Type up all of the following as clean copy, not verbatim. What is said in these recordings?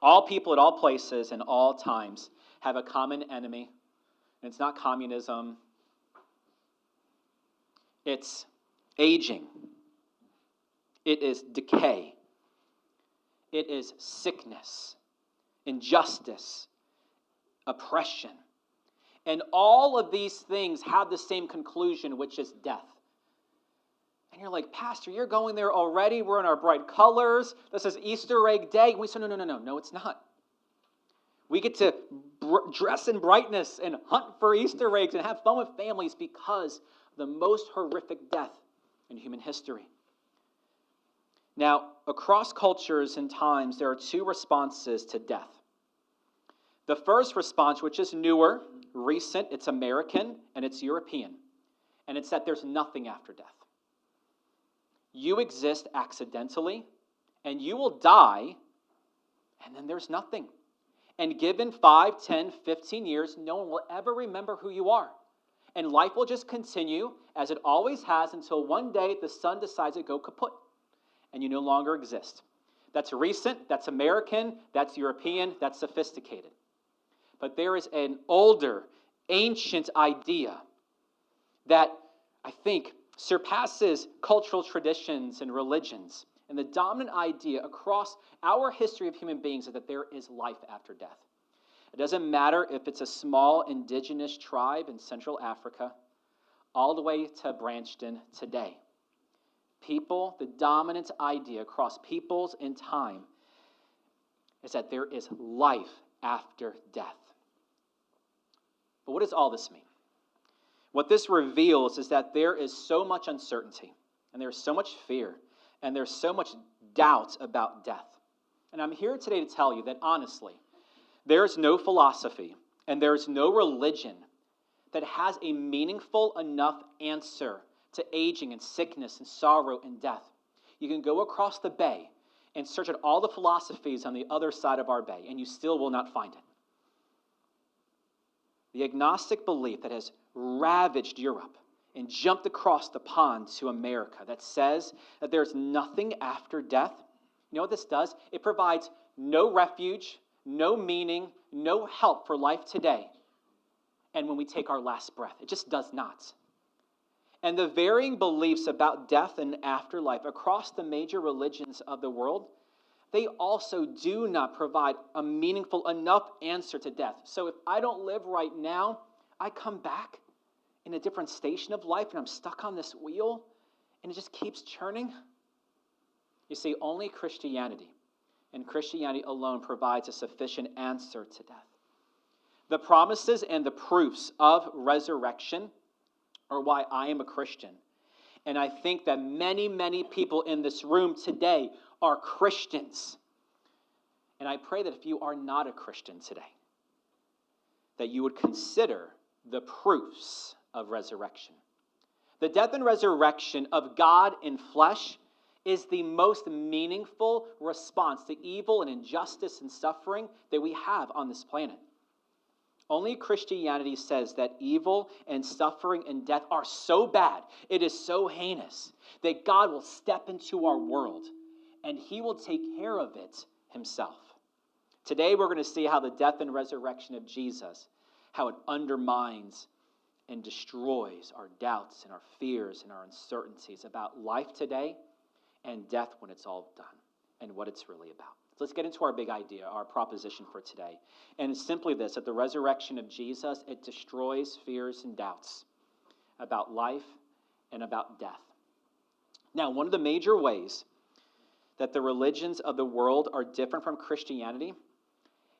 All people at all places and all times have a common enemy. And it's not communism. It's aging. It is decay. It is sickness, injustice, oppression. And all of these things have the same conclusion, which is death. And you're like, Pastor, you're going there already. We're in our bright colors. This is Easter egg day. We say, no, it's not. We get to dress in brightness and hunt for Easter eggs and have fun with families because of the most horrific death in human history. Now, across cultures and times, there are two responses to death. The first response, which is newer, recent, it's American, and it's European. And it's that there's nothing after death. You exist accidentally, and you will die, and then there's nothing. And given 5, 10, 15 years, no one will ever remember who you are. And life will just continue as it always has until one day the sun decides to go kaput, and you no longer exist. That's recent, that's American, that's European, that's sophisticated. But there is an older, ancient idea that I think surpasses cultural traditions and religions. And the dominant idea across our history of human beings is that there is life after death. It doesn't matter if it's a small indigenous tribe in Central Africa, all the way to Branchton today. People, the dominant idea across peoples in time is that there is life after death. But what does all this mean? What this reveals is that there is so much uncertainty, and there's so much fear, and there's so much doubt about death. And I'm here today to tell you that honestly, there's no philosophy and there's no religion that has a meaningful enough answer to aging and sickness and sorrow and death. You can go across the bay and search at all the philosophies on the other side of our bay, and you still will not find it. The agnostic belief that has ravaged Europe and jumped across the pond to America that says that there's nothing after death, you know what this does? It provides no refuge, no meaning, no help for life today. And when we take our last breath, it just does not. And the varying beliefs about death and afterlife across the major religions of the world, they also do not provide a meaningful enough answer to death. So if I don't live right now, I come back in a different station of life and I'm stuck on this wheel and it just keeps churning. You see, only Christianity and Christianity alone provides a sufficient answer to death. The promises and the proofs of resurrection are why I am a Christian. And I think that many, many people in this room today are Christians. And I pray that if you are not a Christian today, that you would consider the proofs of resurrection. The death and resurrection of God in flesh is the most meaningful response to evil and injustice and suffering that we have on this planet. Only Christianity says that evil and suffering and death are so bad, it is so heinous, that God will step into our world and he will take care of it himself. Today we're going to see how the death and resurrection of Jesus, how it undermines and destroys our doubts and our fears and our uncertainties about life today and death when it's all done and what it's really about. Let's get into our big idea, our proposition for today. And it's simply this, that the resurrection of Jesus, it destroys fears and doubts about life and about death. Now, one of the major ways that the religions of the world are different from Christianity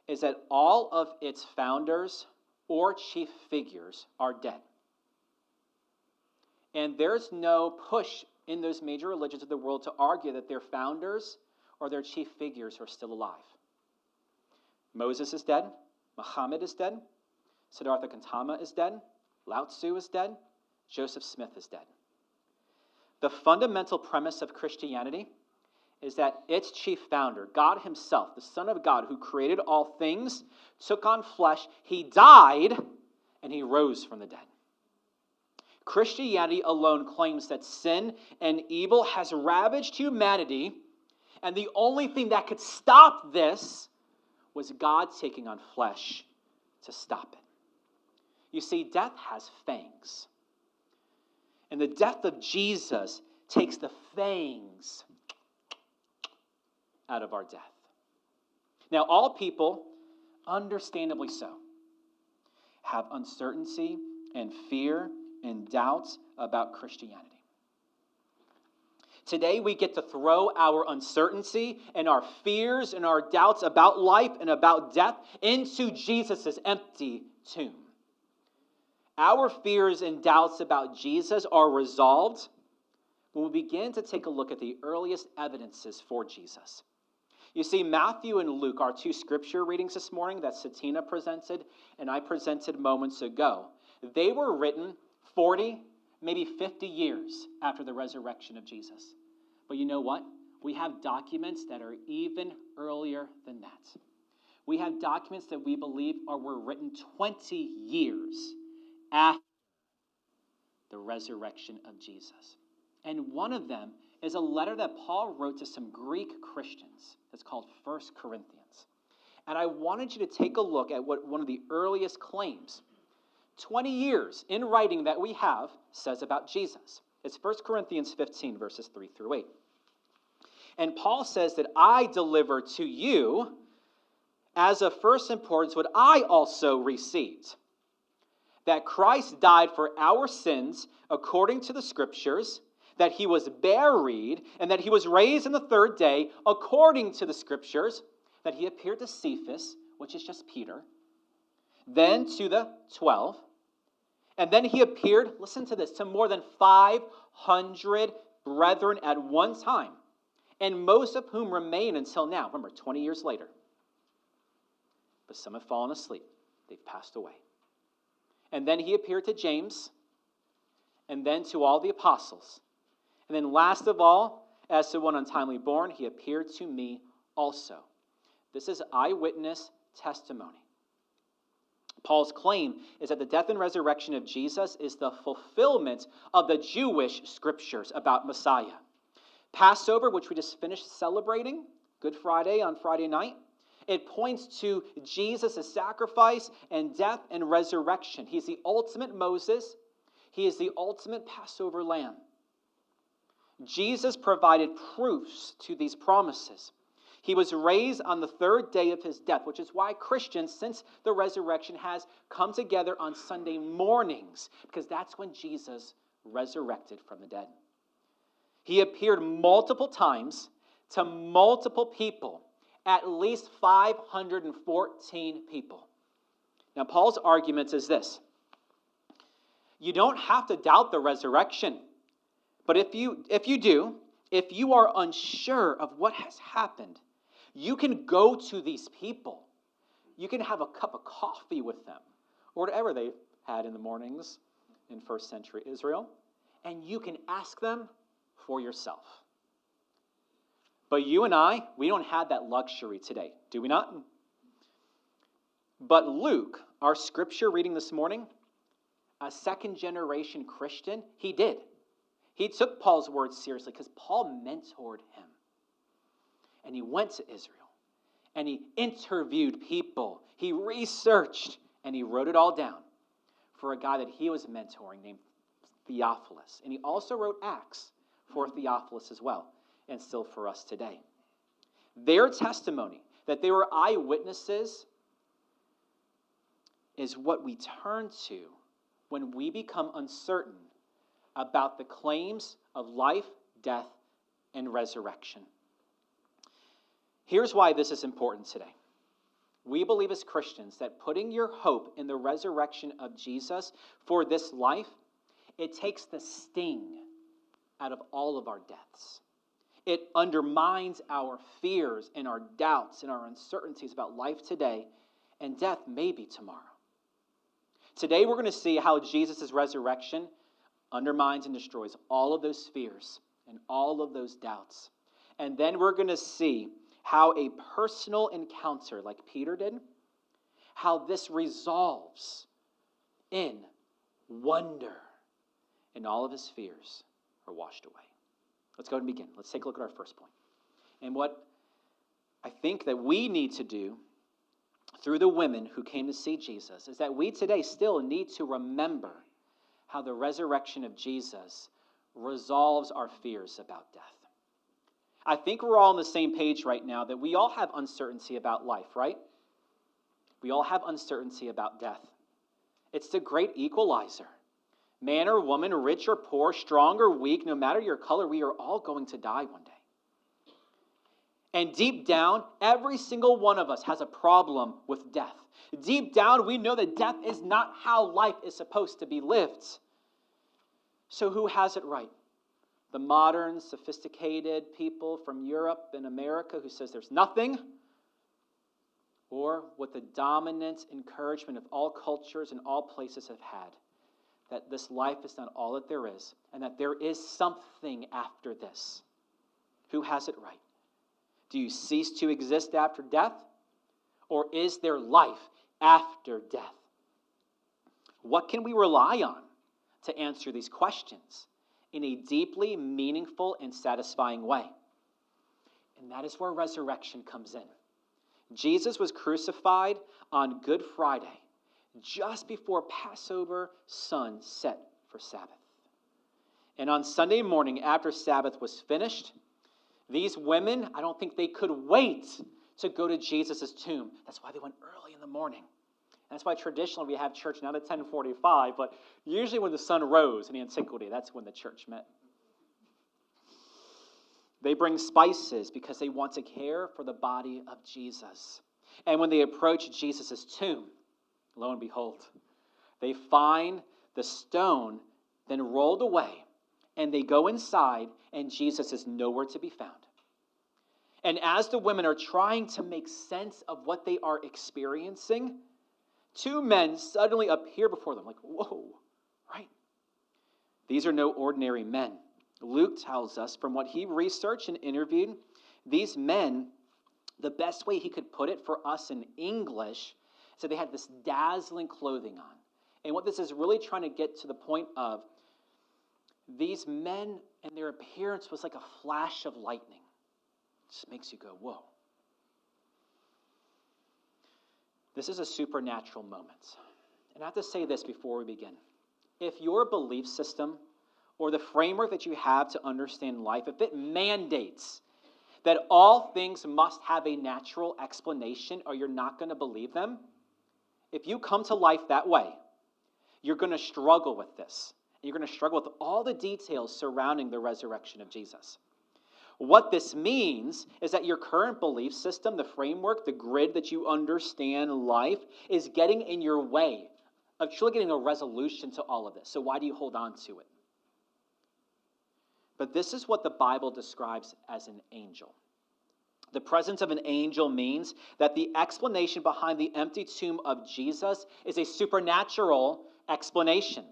is that all of its founders or chief figures are dead. And there's no push in those major religions of the world to argue that their founders or their chief figures are still alive. Moses is dead. Muhammad is dead. Siddhartha Gautama is dead. Lao Tzu is dead. Joseph Smith is dead. The fundamental premise of Christianity is that its chief founder, God himself, the Son of God who created all things, took on flesh, he died, and he rose from the dead. Christianity alone claims that sin and evil has ravaged humanity, and the only thing that could stop this was God taking on flesh to stop it. You see, death has fangs. And the death of Jesus takes the fangs out of our death. Now, all people, understandably so, have uncertainty and fear and doubts about Christianity. Today, we get to throw our uncertainty and our fears and our doubts about life and about death into Jesus' empty tomb. Our fears and doubts about Jesus are resolved when we begin to take a look at the earliest evidences for Jesus. You see, Matthew and Luke, our two scripture readings this morning that Satina presented and I presented moments ago, they were written 40, maybe 50 years after the resurrection of Jesus. But you know what? We have documents that are even earlier than that. We have documents that we believe were written 20 years after the resurrection of Jesus. And one of them is a letter that Paul wrote to some Greek Christians. It's called 1 Corinthians. And I wanted you to take a look at what one of the earliest claims, 20 years in writing that we have, says about Jesus. It's 1 Corinthians 15, verses 3 through 8. And Paul says that I deliver to you as of first importance what I also received, that Christ died for our sins according to the Scriptures, that he was buried, and that he was raised on the third day according to the Scriptures, that he appeared to Cephas, which is just Peter, then to the 12, and then he appeared, listen to this, to more than 500 brethren at one time, and most of whom remain until now. Remember, 20 years later. But some have fallen asleep. They've passed away. And then he appeared to James, and then to all the apostles. And then last of all, as to one untimely born, he appeared to me also. This is eyewitness testimony. Paul's claim is that the death and resurrection of Jesus is the fulfillment of the Jewish scriptures about Messiah. Passover, which we just finished celebrating, Good Friday on Friday night, it points to Jesus' sacrifice and death and resurrection. He's the ultimate Moses. He is the ultimate Passover lamb. Jesus provided proofs to these promises. He was raised on the third day of his death, which is why Christians, since the resurrection, has come together on Sunday mornings, because that's when Jesus resurrected from the dead. He appeared multiple times to multiple people, at least 514 people. Now, Paul's argument is this. You don't have to doubt the resurrection. But if you do, if you are unsure of what has happened, you can go to these people. You can have a cup of coffee with them, or whatever they had in the mornings in first century Israel, and you can ask them for yourself. But you and I, we don't have that luxury today, do we not? But Luke, our scripture reading this morning, a second-generation Christian, he did. He took Paul's words seriously because Paul mentored him. And he went to Israel. And he interviewed people. He researched. And he wrote it all down for a guy that he was mentoring named Theophilus. And he also wrote Acts for Theophilus as well. And still for us today. Their testimony, that they were eyewitnesses, is what we turn to when we become uncertain about the claims of life, death, and resurrection. Here's why this is important today. We believe as Christians that putting your hope in the resurrection of Jesus for this life, it takes the sting out of all of our deaths. It undermines our fears and our doubts and our uncertainties about life today and death maybe tomorrow. Today we're going to see how Jesus' resurrection undermines and destroys all of those fears and all of those doubts. And then we're going to see how a personal encounter like Peter did, how this resolves in wonder, and all of his fears are washed away. Let's go and begin. Let's take a look at our first point. And what I think that we need to do through the women who came to see Jesus is that we today still need to remember how the resurrection of Jesus resolves our fears about death. I think we're all on the same page right now that we all have uncertainty about life, right? We all have uncertainty about death. It's the great equalizer. Man or woman, rich or poor, strong or weak, no matter your color, we are all going to die one day. And deep down, every single one of us has a problem with death. Deep down, we know that death is not how life is supposed to be lived. So who has it right? The modern, sophisticated people from Europe and America who says there's nothing? Or what the dominant encouragement of all cultures and all places have had, that this life is not all that there is, and that there is something after this? Who has it right? Do you cease to exist after death? Or is there life after death? What can we rely on to answer these questions in a deeply meaningful and satisfying way? And that is where resurrection comes in. Jesus was crucified on Good Friday, just before Passover sun set for Sabbath. And on Sunday morning, after Sabbath was finished, these women, I don't think they could wait to go to Jesus' tomb. That's why they went early in the morning. That's why traditionally we have church not at 10:45, but usually when the sun rose in antiquity, that's when the church met. They bring spices because they want to care for the body of Jesus. And when they approach Jesus' tomb, lo and behold, they find the stone then rolled away, and they go inside, and Jesus is nowhere to be found. And as the women are trying to make sense of what they are experiencing, two men suddenly appear before them, like, whoa, right? These are no ordinary men. Luke tells us, from what he researched and interviewed, these men, the best way he could put it for us in English, so they had this dazzling clothing on. And what this is really trying to get to the point of, these men and their appearance was like a flash of lightning. It just makes you go, whoa. This is a supernatural moment. And I have to say this before we begin. If your belief system or the framework that you have to understand life, if it mandates that all things must have a natural explanation or you're not going to believe them, if you come to life that way, you're going to struggle with this. You're going to struggle with all the details surrounding the resurrection of Jesus. What this means is that your current belief system, the framework, the grid that you understand life, is getting in your way of truly getting a resolution to all of this. So why do you hold on to it? But this is what the Bible describes as an angel. The presence of an angel means that the explanation behind the empty tomb of Jesus is a supernatural explanation.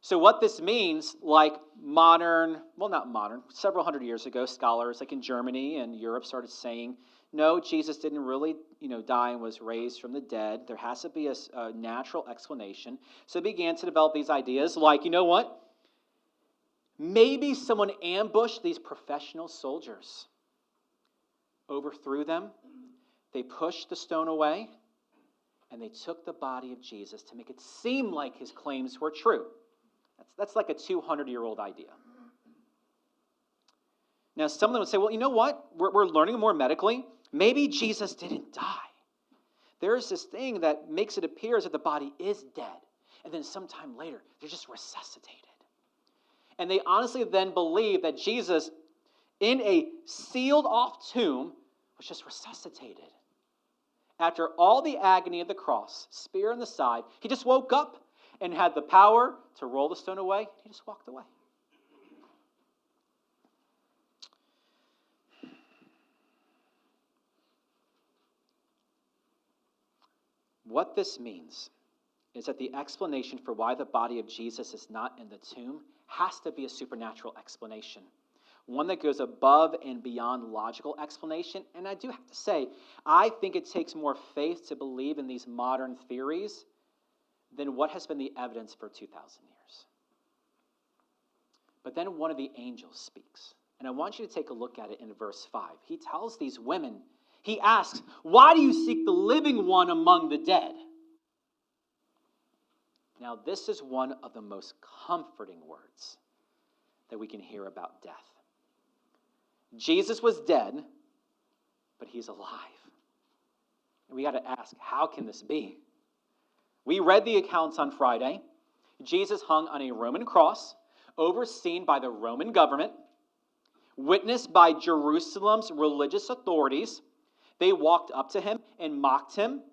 So what this means, like several hundred years ago, scholars like in Germany and Europe started saying, no, Jesus didn't really, die and was raised from the dead. There has to be a natural explanation. So they began to develop these ideas like, you know what? Maybe someone ambushed these professional soldiers, overthrew them, they pushed the stone away, and they took the body of Jesus to make it seem like his claims were true. That's like a 200-year-old idea. Now, some of them would say, well, you know what? We're learning more medically. Maybe Jesus didn't die. There's this thing that makes it appear as if the body is dead, and then sometime later, they're just resuscitated. And they honestly then believe that Jesus, in a sealed-off tomb, was just resuscitated. After all the agony of the cross, spear in the side, he just woke up and had the power to roll the stone away. He just walked away. What this means is that the explanation for why the body of Jesus is not in the tomb has to be a supernatural explanation. One that goes above and beyond logical explanation. And I do have to say, I think it takes more faith to believe in these modern theories than what has been the evidence for 2,000 years. But then one of the angels speaks. And I want you to take a look at it in verse 5. He tells these women, He asks, "Why do you seek the living one among the dead?" Now, this is one of the most comforting words that we can hear about death. Jesus was dead, but he's alive. And we got to ask, how can this be? We read the accounts on Friday. Jesus hung on a Roman cross, overseen by the Roman government, witnessed by Jerusalem's religious authorities. They walked up to him and mocked him,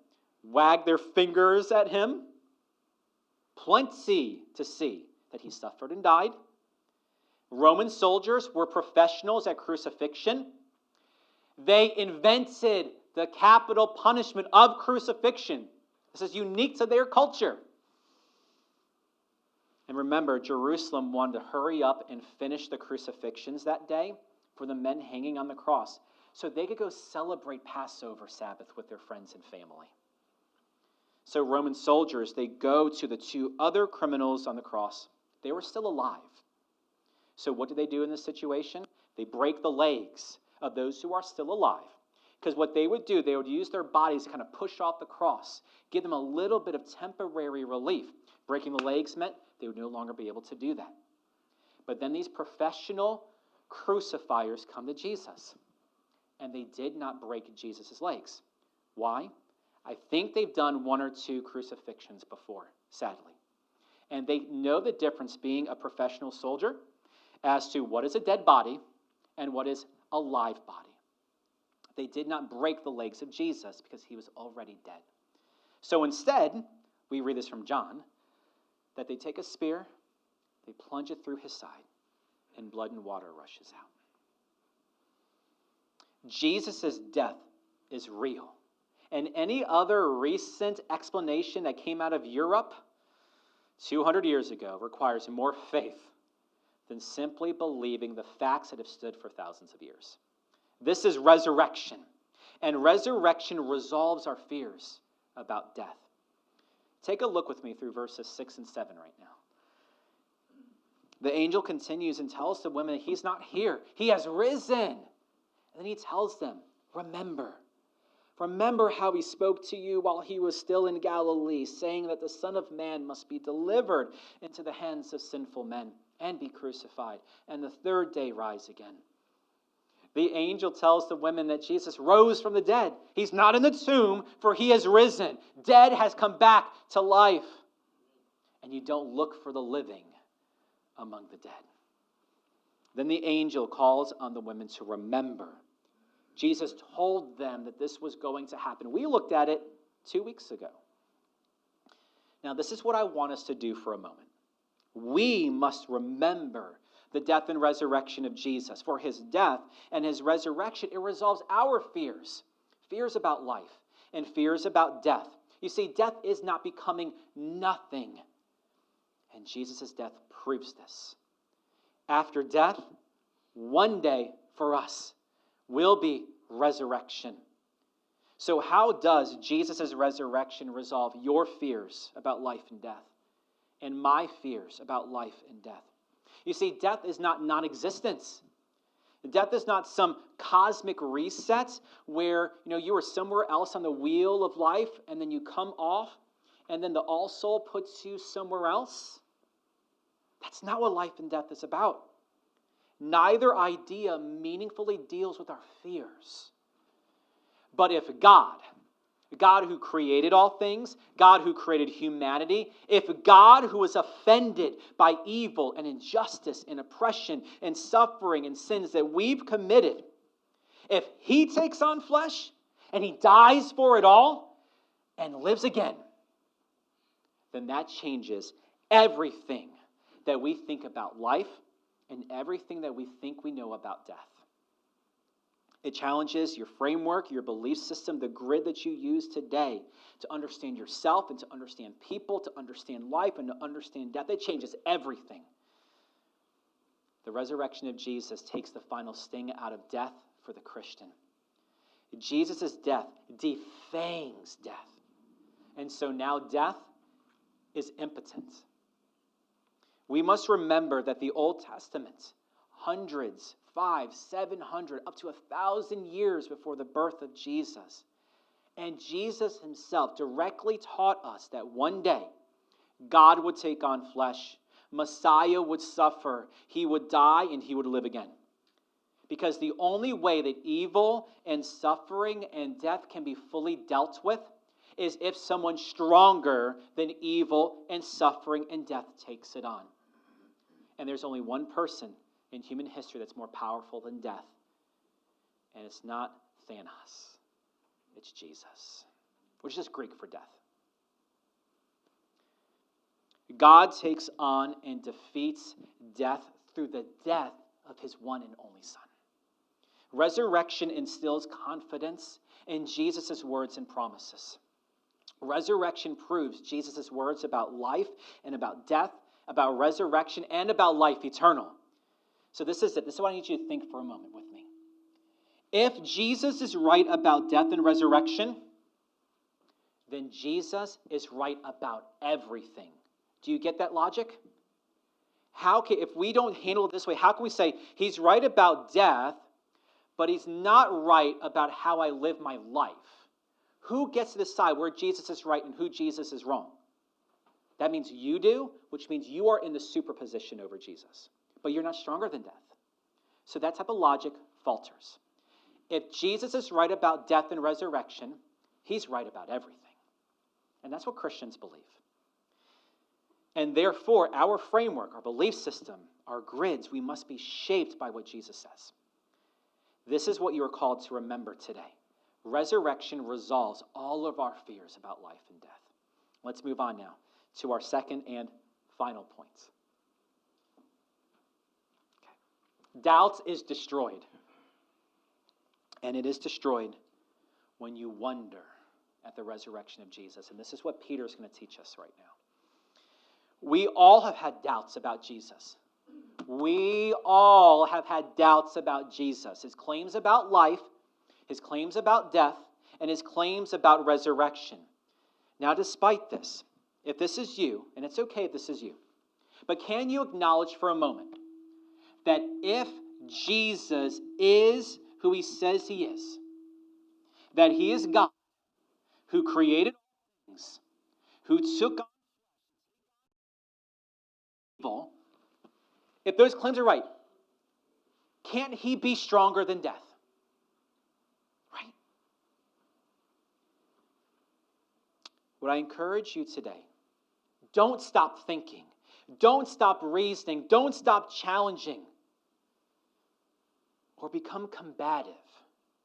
wagged their fingers at him. Plenty to see that he suffered and died. Roman soldiers were professionals at crucifixion. They invented the capital punishment of crucifixion. This is unique to their culture. And remember, Jerusalem wanted to hurry up and finish the crucifixions that day for the men hanging on the cross so they could go celebrate Passover Sabbath with their friends and family. So Roman soldiers, they go to the two other criminals on the cross. They were still alive. So what do they do in this situation? They break the legs of those who are still alive. Because what they would do, they would use their bodies to kind of push off the cross, give them a little bit of temporary relief. Breaking the legs meant they would no longer be able to do that. But then these professional crucifiers come to Jesus, and they did not break Jesus' legs. Why? I think they've done one or two crucifixions before, sadly. And they know the difference, being a professional soldier, as to what is a dead body and what is a live body. They did not break the legs of Jesus because he was already dead. So instead, we read this from John, that they take a spear, they plunge it through his side, and blood and water rushes out. Jesus' death is real. And any other recent explanation that came out of Europe 200 years ago requires more faith than simply believing the facts that have stood for thousands of years. This is resurrection. And resurrection resolves our fears about death. Take a look with me through verses 6 and 7 right now. The angel continues and tells the women that he's not here. He has risen. And then he tells them, remember. Remember how he spoke to you while he was still in Galilee, saying that the Son of Man must be delivered into the hands of sinful men and be crucified, and the third day rise again. The angel tells the women that Jesus rose from the dead. He's not in the tomb, for he has risen. Dead has come back to life. And you don't look for the living among the dead. Then the angel calls on the women to remember. Jesus told them that this was going to happen. We looked at it 2 weeks ago. Now, this is what I want us to do for a moment. We must remember the death and resurrection of Jesus. For his death and his resurrection, it resolves our fears. Fears about life and fears about death. You see, death is not becoming nothing. And Jesus' death proves this. After death, one day for us will be resurrection. So how does Jesus' resurrection resolve your fears about life and death? And my fears about life and death? You see, death is not non-existence. Death is not some cosmic reset where you were somewhere else on the wheel of life and then you come off and then the all-soul puts you somewhere else. That's not what life and death is about. Neither idea meaningfully deals with our fears. But if God who created all things, God who created humanity, if God who was offended by evil and injustice and oppression and suffering and sins that we've committed, if he takes on flesh and he dies for it all and lives again, then that changes everything that we think about life and everything that we think we know about death. It challenges your framework, your belief system, the grid that you use today to understand yourself and to understand people, to understand life and to understand death. It changes everything. The resurrection of Jesus takes the final sting out of death for the Christian. Jesus' death defangs death. And so now death is impotent. We must remember that the Old Testament, hundreds, 500, 700, up to 1,000 years before the birth of Jesus. And Jesus himself directly taught us that one day God would take on flesh, Messiah would suffer, he would die, and he would live again. Because the only way that evil and suffering and death can be fully dealt with is if someone stronger than evil and suffering and death takes it on. And there's only one person in human history that's more powerful than death. And it's not Thanos. It's Jesus, which is just Greek for death. God takes on and defeats death through the death of his one and only Son. Resurrection instills confidence in Jesus' words and promises. Resurrection proves Jesus' words about life and about death, about resurrection, and about life eternal. So this is it. This is what I need you to think for a moment with me. If Jesus is right about death and resurrection, then Jesus is right about everything. Do you get that logic? If we don't handle it this way, how can we say he's right about death, but he's not right about how I live my life? Who gets to decide where Jesus is right and who Jesus is wrong? That means you do, which means you are in the superposition over Jesus. But you're not stronger than death. So that type of logic falters. If Jesus is right about death and resurrection, he's right about everything. And that's what Christians believe. And therefore, our framework, our belief system, our grids, we must be shaped by what Jesus says. This is what you are called to remember today. Resurrection resolves all of our fears about life and death. Let's move on now to our second and final point. Okay. Doubt is destroyed. And it is destroyed when you wonder at the resurrection of Jesus. And this is what Peter is going to teach us right now. We all have had doubts about Jesus. We all have had doubts about Jesus. His claims about life, his claims about death, and his claims about resurrection. Now, despite this, if this is you, and it's okay if this is you, but can you acknowledge for a moment that if Jesus is who he says he is, that he is God, who created all things, who took on evil, if those claims are right, can't he be stronger than death? Right? What I encourage you today, don't stop thinking. Don't stop reasoning. Don't stop challenging. Or become combative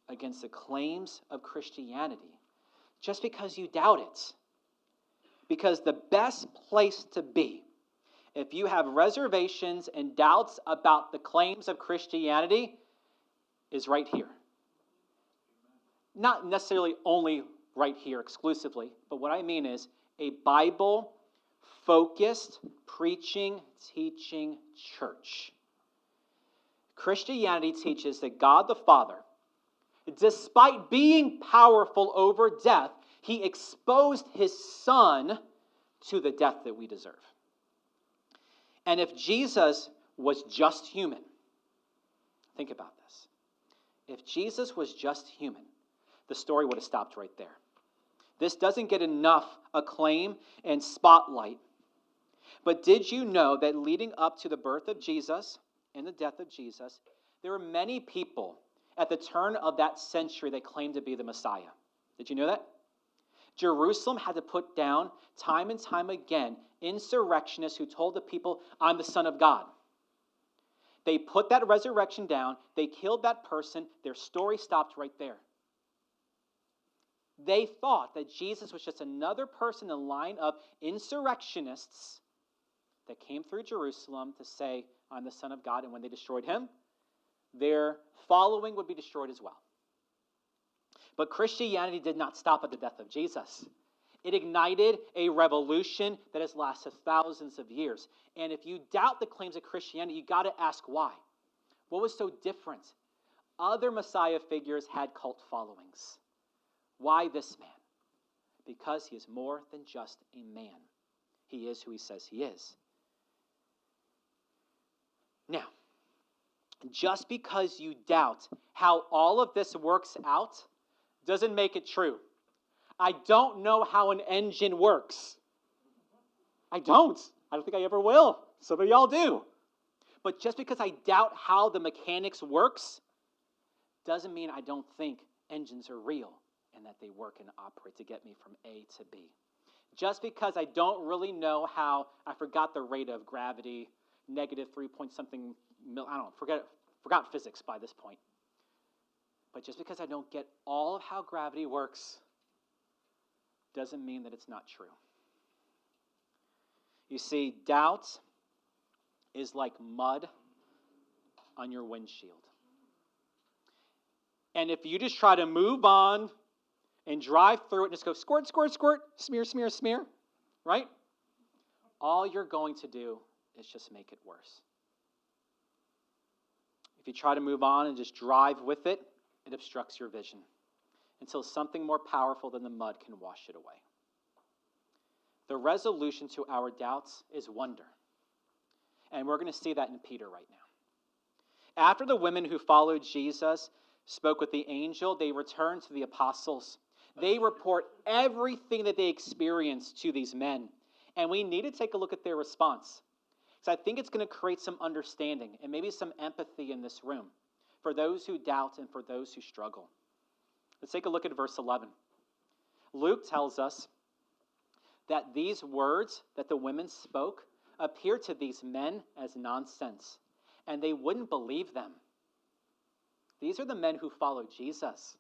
against the claims of Christianity just because you doubt it. Because the best place to be, if you have reservations and doubts about the claims of Christianity, is right here. Not necessarily only right here exclusively, but what I mean is a Bible-focused, preaching, teaching church. Christianity teaches that God the Father, despite being powerful over death, he exposed his Son to the death that we deserve. And if Jesus was just human, think about this. If Jesus was just human, the story would have stopped right there. This doesn't get enough acclaim and spotlight. But did you know that leading up to the birth of Jesus and the death of Jesus, there were many people at the turn of that century that claimed to be the Messiah? Did you know that? Jerusalem had to put down, time and time again, insurrectionists who told the people, I'm the Son of God. They put that resurrection down. They killed that person. Their story stopped right there. They thought that Jesus was just another person in the line of insurrectionists that came through Jerusalem to say, I'm the Son of God. And when they destroyed him, their following would be destroyed as well. But Christianity did not stop at the death of Jesus. It ignited a revolution that has lasted thousands of years. And if you doubt the claims of Christianity, you got to ask why. What was so different? Other Messiah figures had cult followings. Why this man? Because he is more than just a man. He is who he says he is. Now, Just because you doubt how all of this works out doesn't make it true. I don't know how an engine works. I don't think I ever will. Some of y'all do. But just because I doubt how the mechanics works doesn't mean I don't think engines are real and that they work and operate to get me from A to B. Just because I don't really know how, I forgot the rate of gravity, negative 3 point something, I don't know, forgot physics by this point. But just because I don't get all of how gravity works doesn't mean that it's not true. You see, doubt is like mud on your windshield. And if you just try to move on and drive through it and just go squirt, squirt, squirt, smear, smear, smear, right? All you're going to do is just make it worse. If you try to move on and just drive with it, it obstructs your vision until something more powerful than the mud can wash it away. The resolution to our doubts is wonder. And we're going to see that in Peter right now. After the women who followed Jesus spoke with the angel, they returned to the apostles. They report everything that they experienced to these men. And we need to take a look at their response. Because I think it's going to create some understanding and maybe some empathy in this room for those who doubt and for those who struggle. Let's take a look at verse 11. Luke tells us that these words that the women spoke appeared to these men as nonsense, and they wouldn't believe them. These are the men who followed Jesus.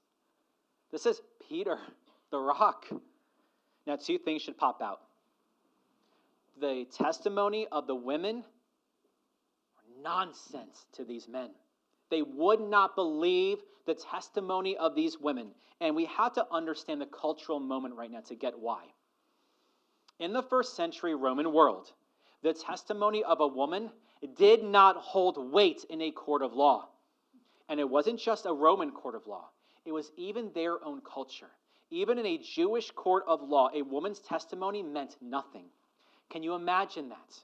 This is Peter, the rock. Now, two things should pop out. The testimony of the women were nonsense to these men. They would not believe the testimony of these women. And we have to understand the cultural moment right now to get why. In the first century Roman world, the testimony of a woman did not hold weight in a court of law. And it wasn't just a Roman court of law. It was even their own culture. Even in a Jewish court of law, a woman's testimony meant nothing. Can you imagine that?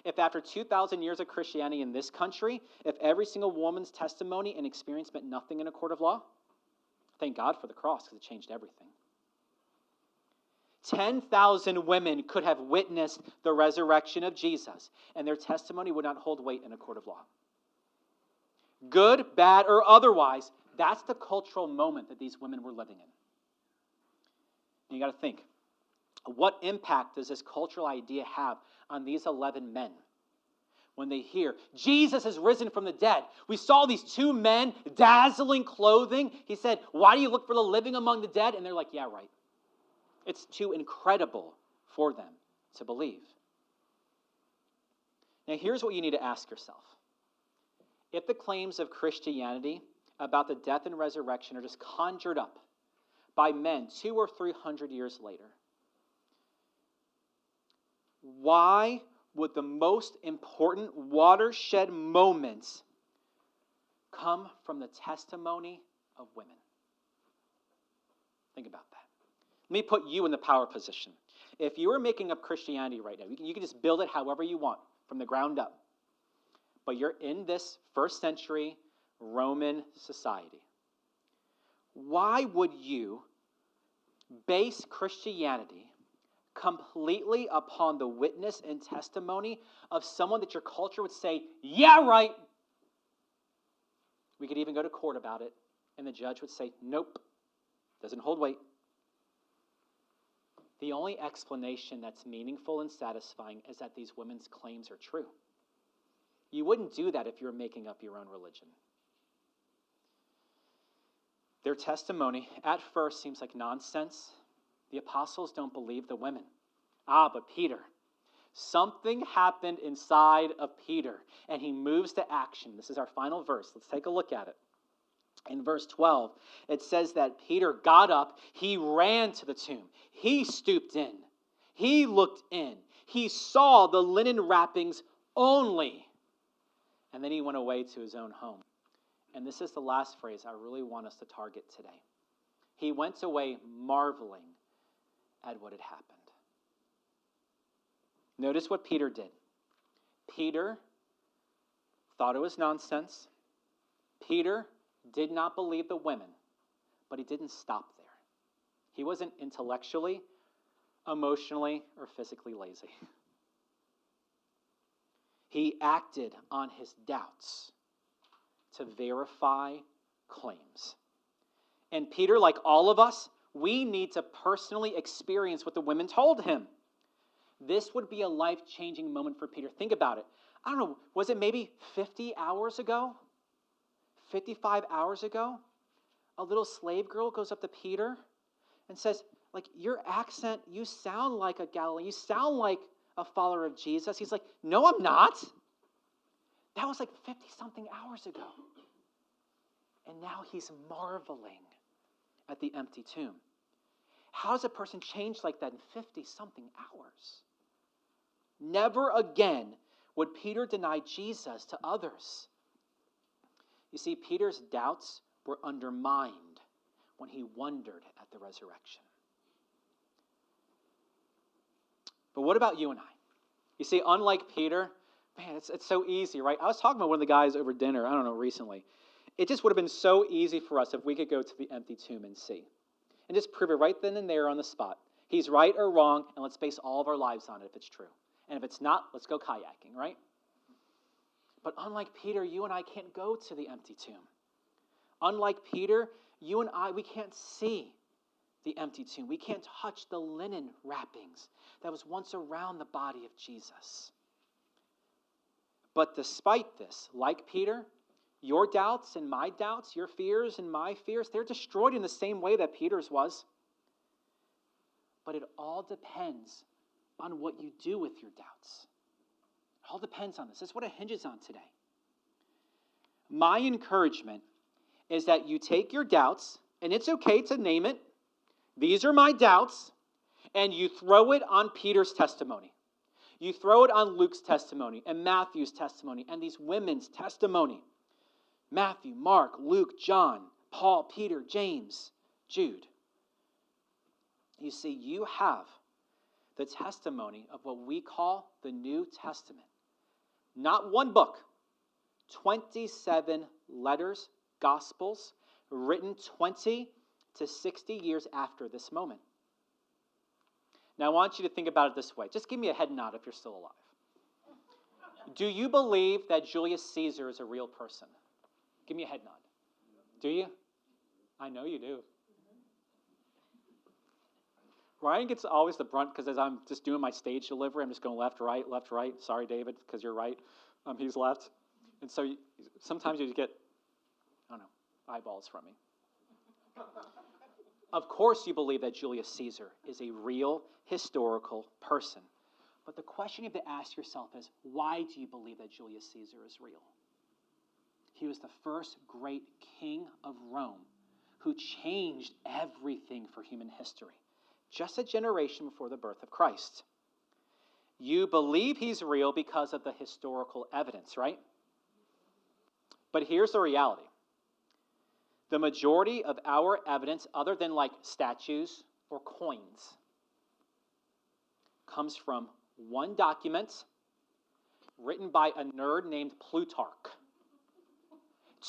If after 2,000 years of Christianity in this country, if every single woman's testimony and experience meant nothing in a court of law, thank God for the cross because it changed everything. 10,000 women could have witnessed the resurrection of Jesus, and their testimony would not hold weight in a court of law. Good, bad, or otherwise, that's the cultural moment that these women were living in. And you got to think, what impact does this cultural idea have on these 11 men? When they hear, Jesus has risen from the dead. We saw these two men, dazzling clothing. He said, why do you look for the living among the dead? And they're like, yeah, right. It's too incredible for them to believe. Now, here's what you need to ask yourself. If the claims of Christianity about the death and resurrection are just conjured up by men 200 or 300 years later, why would the most important watershed moments come from the testimony of women? Think about that. Let me put you in the power position. If you were making up Christianity right now, you can just build it however you want from the ground up. But you're in this first century Roman society. Why would you base Christianity completely upon the witness and testimony of someone that your culture would say, yeah, right? We could even go to court about it, and the judge would say, nope, doesn't hold weight. The only explanation that's meaningful and satisfying is that these women's claims are true. You wouldn't do that if you were making up your own religion. Their testimony at first seems like nonsense. The apostles don't believe the women. But Peter. Something happened inside of Peter, and he moves to action. This is our final verse. Let's take a look at it. In verse 12, it says that Peter got up, he ran to the tomb, he stooped in, he looked in, he saw the linen wrappings only, and then he went away to his own home. And this is the last phrase I really want us to target today. He went away marveling at what had happened. Notice what Peter did. Peter thought it was nonsense. Peter did not believe the women, but he didn't stop there. He wasn't intellectually, emotionally, or physically lazy. He acted on his doubts to verify claims. And Peter, like all of us, we need to personally experience what the women told him. This would be a life-changing moment for Peter. Think about it. I don't know, was it maybe 50 hours ago? 55 hours ago? A little slave girl goes up to Peter and says, like, your accent, you sound like a Galilean. You sound like a follower of Jesus. He's like, no, I'm not. That was like 50-something hours ago. And now he's marveling at the empty tomb. How does a person change like that in 50-something hours? Never again would Peter deny Jesus to others. You see, Peter's doubts were undermined when he wondered at the resurrection. But what about you and I? You see, unlike Peter, man, it's so easy, right? I was talking about one of the guys over dinner, I don't know, recently. It just would have been so easy for us if we could go to the empty tomb and see. And just prove it right then and there on the spot. He's right or wrong, and let's base all of our lives on it if it's true. And if it's not, let's go kayaking, right? But unlike Peter, you and I can't go to the empty tomb. Unlike Peter, you and I, we can't see the empty tomb. We can't touch the linen wrappings that was once around the body of Jesus. But despite this, like Peter, your doubts and my doubts, your fears and my fears, they're destroyed in the same way that Peter's was. But it all depends on what you do with your doubts. It all depends on this. That's what it hinges on today. My encouragement is that you take your doubts, and it's okay to name it. These are my doubts, and you throw it on Peter's testimony. You throw it on Luke's testimony, and Matthew's testimony, and these women's testimony. Matthew, Mark, Luke, John, Paul, Peter, James, Jude. You see, you have the testimony of what we call the New Testament. Not one book, 27 letters, gospels, written 20 to 60 years after this moment. Now, I want you to think about it this way. Just give me a head nod if you're still alive. Do you believe that Julius Caesar is a real person? Give me a head nod. Do you? I know you do. Ryan gets always the brunt because as I'm just doing my stage delivery, I'm just going left, right, left, right. Sorry, David, because you're right. He's left. And so sometimes you get, I don't know, eyeballs from me. Of course you believe that Julius Caesar is a real historical person. But the question you have to ask yourself is, why do you believe that Julius Caesar is real? He was the first great king of Rome who changed everything for human history, just a generation before the birth of Christ. You believe he's real because of the historical evidence, right? But here's the reality. The majority of our evidence, other than like statues or coins, comes from one document written by a nerd named Plutarch,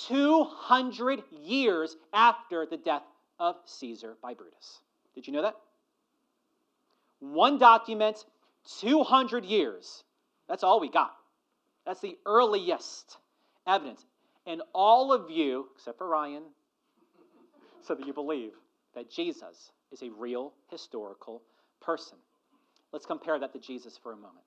200 years after the death of Caesar by Brutus. Did you know that? One document, 200 years. That's all we got. That's the earliest evidence. And all of you, except for Ryan, so that you believe that Jesus is a real historical person. Let's compare that to Jesus for a moment.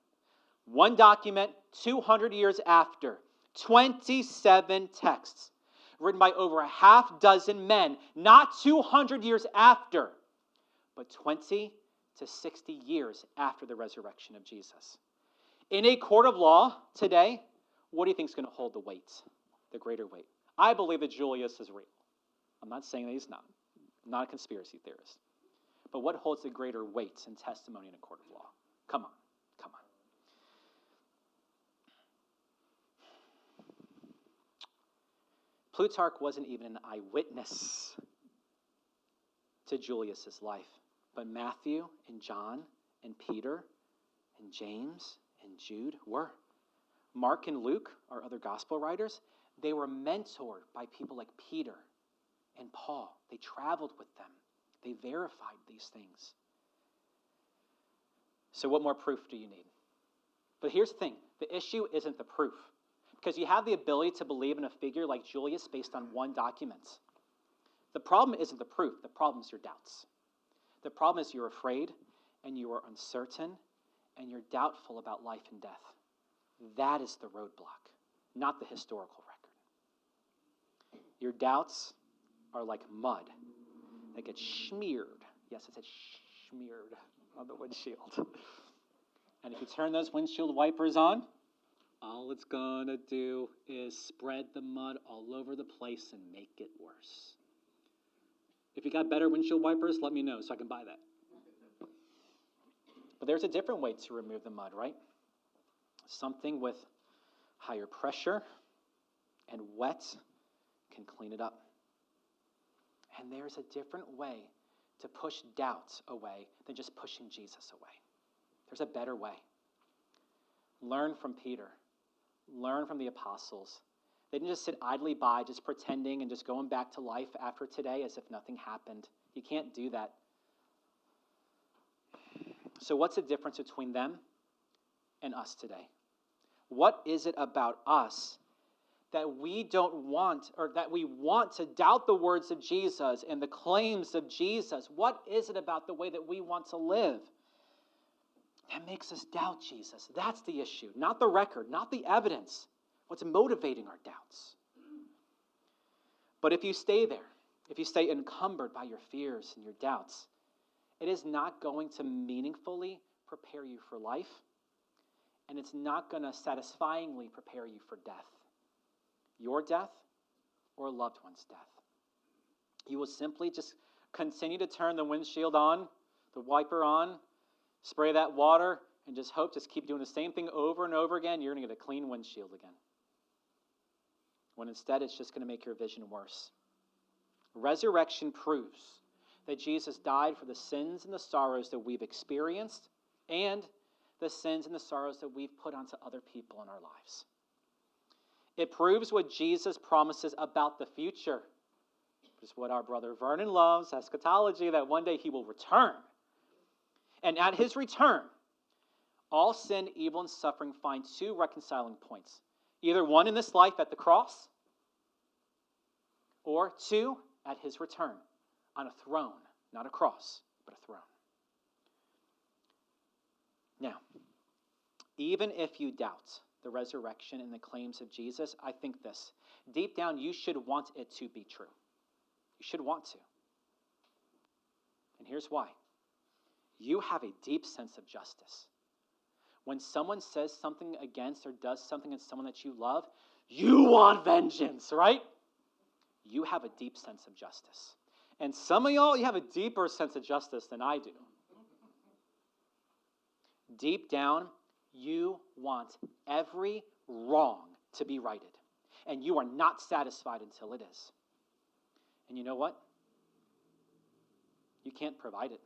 One document, 200 years after, 27 texts, written by over a half dozen men, not 200 years after, but 20 to 60 years after the resurrection of Jesus. In a court of law today, what do you think is going to hold the weight, the greater weight? I believe that Julius is real. I'm not saying that he's not. I'm not a conspiracy theorist. But what holds the greater weight and testimony in a court of law? Come on. Come on. Plutarch wasn't even an eyewitness to Julius's life. But Matthew and John and Peter and James and Jude were. Mark and Luke, our other gospel writers, They were mentored by people like Peter and Paul. They traveled with them. They verified these things. So what more proof do you need? But here's the thing. The issue isn't the proof. Because you have the ability to believe in a figure like Julius based on one document. The problem isn't the proof. The problem is your doubts. The problem is you're afraid and you are uncertain and you're doubtful about life and death. That is the roadblock, not the historical record. Your doubts are like mud that gets smeared. Yes, I said smeared on the windshield. And if you turn those windshield wipers on, all it's going to do is spread the mud all over the place and make it worse. If you got better windshield wipers, let me know so I can buy that. But there's a different way to remove the mud, right? Something with higher pressure and wet can clean it up. And there's a different way to push doubts away than just pushing Jesus away. There's a better way. Learn from Peter. Learn from the apostles. They didn't just sit idly by, just pretending and just going back to life after today as if nothing happened. You can't do that. So what's the difference between them and us today? What is it about us that we don't want, or that we want to doubt the words of Jesus and the claims of Jesus? What is it about the way that we want to live that makes us doubt Jesus? That's the issue, not the record, not the evidence. What's motivating our doubts? But if you stay there, if you stay encumbered by your fears and your doubts, it is not going to meaningfully prepare you for life, and it's not going to satisfyingly prepare you for death. Your death or a loved one's death. You will simply just continue to turn the windshield on, the wiper on, spray that water, and just hope, just keep doing the same thing over and over again. You're going to get a clean windshield again. When instead it's just going to make your vision worse. Resurrection proves that Jesus died for the sins and the sorrows that we've experienced and the sins and the sorrows that we've put onto other people in our lives. It proves what Jesus promises about the future, which is what our brother Vernon loves, eschatology, that one day he will return. And at his return, all sin, evil, and suffering find two reconciling points. Either one in this life at the cross, or two at his return on a throne, not a cross, but a throne. Now, even if you doubt the resurrection and the claims of Jesus, I think this. Deep down, you should want it to be true. You should want to. And here's why. You have a deep sense of justice. When someone says something against or does something against someone that you love, you want vengeance, right? You have a deep sense of justice. And some of y'all, you have a deeper sense of justice than I do. Deep down, you want every wrong to be righted. And you are not satisfied until it is. And you know what? You can't provide it.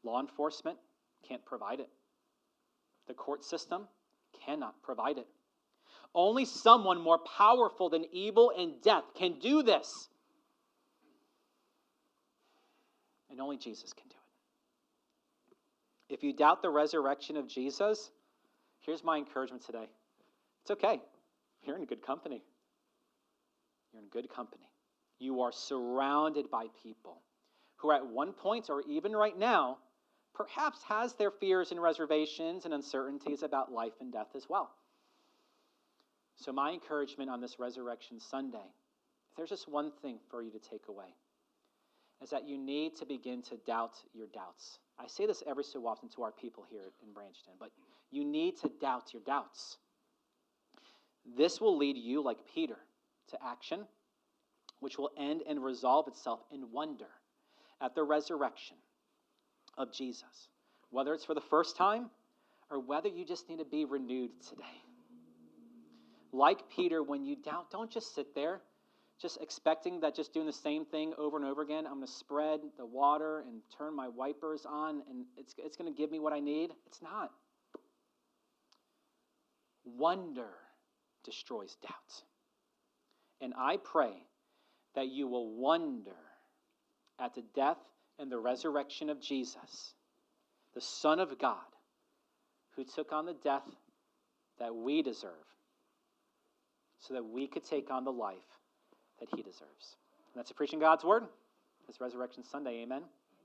Law enforcement can't provide it. The court system cannot provide it. Only someone more powerful than evil and death can do this. And only Jesus can do it. If you doubt the resurrection of Jesus, here's my encouragement today. It's okay. You're in good company. You're in good company. You are surrounded by people who at one point or even right now perhaps has their fears and reservations and uncertainties about life and death as well. So my encouragement on this Resurrection Sunday, if there's just one thing for you to take away, is that you need to begin to doubt your doubts. I say this every so often to our people here in Branchton, but you need to doubt your doubts. This will lead you, like Peter, to action, which will end and resolve itself in wonder at the resurrection of Jesus, whether it's for the first time or whether you just need to be renewed today. Like Peter, when you doubt, don't just sit there just expecting that just doing the same thing over and over again, I'm going to spread the water and turn my wipers on and it's going to give me what I need. It's not. Wonder destroys doubt. And I pray that you will wonder at the death and the resurrection of Jesus, the Son of God, who took on the death that we deserve so that we could take on the life that he deserves. And that's preaching God's word. It's Resurrection Sunday. Amen.